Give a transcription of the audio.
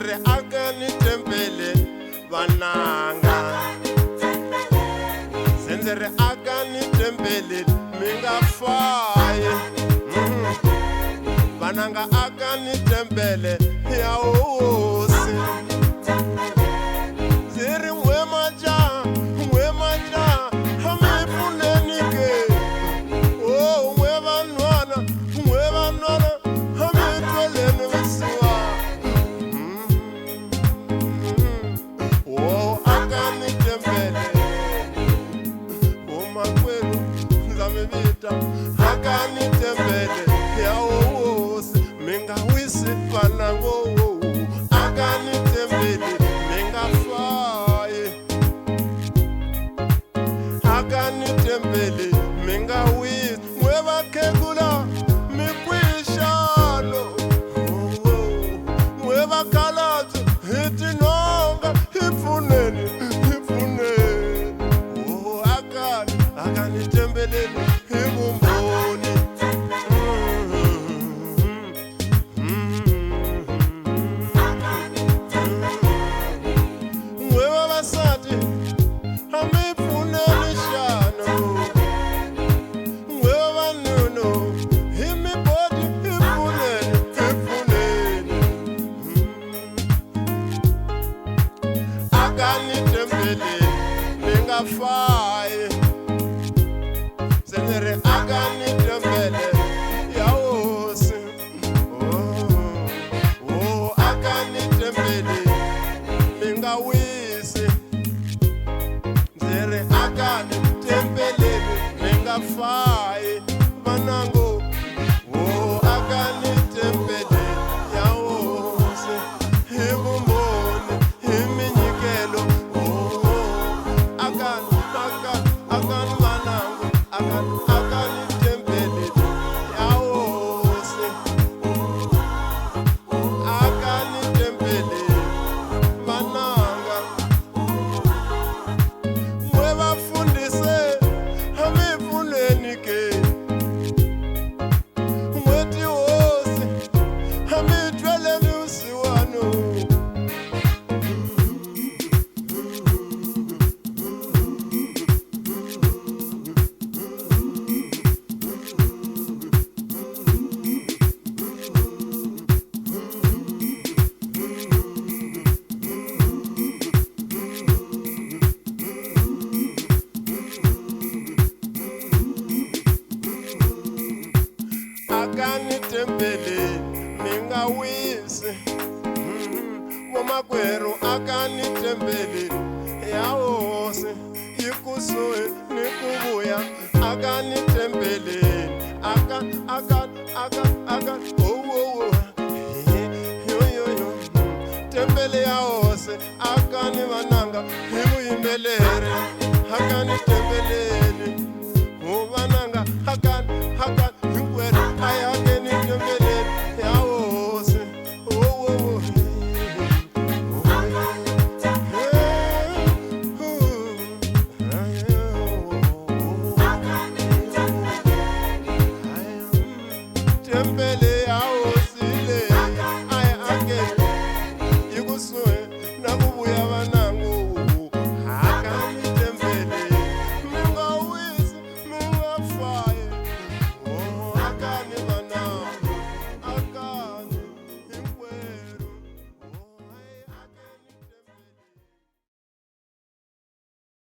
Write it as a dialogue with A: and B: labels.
A: Senzere akani tembele vananga Senzere akani tembele minga faye Vananga akani tembele ya osi Ziri mwemaja hame funenike Oh mwevanwana hame tweleni visiwa Oh akani tembele Oh makwelu nzamevita akani tembele ya osi minga wisi panango akani tembele minga faye akani tembele minga wisi mweva kegula mikwishalo mweva kalatu hitinonga hifuneni oh akani tembele hibumboni mweva basati hamifuneni shano mweva banuno himibodi hifuneni akani tembele ningafaye Senzere akani tembele yaosi oh akani tembele mingawisi Senzere akani tembele mingafaye manango oh akani tembele yaosi hibumboni himinyikelo oh akani manango akani tembele yaosi akani tembele mananga mweva fundise hamifunenike mweti wosi hamitweleni usiwano akani tembele mingawisi womakweru akani tembele yaosi yikusuhi nikubuya akani tembele aka oh yo tembele yaosi akani vananga himuyimbelere